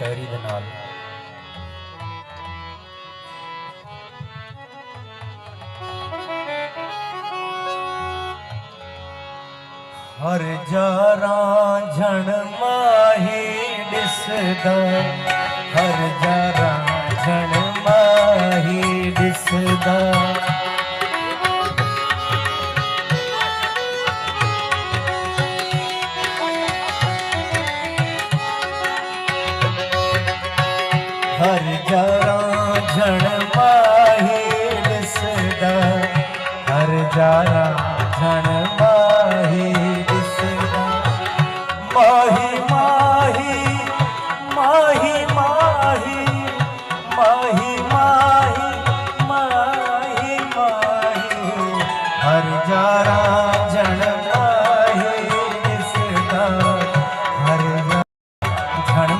शायरी दे नाल। हर जारा झण माही दिसदा, हर जारा झण माही दिसदा। हर जारा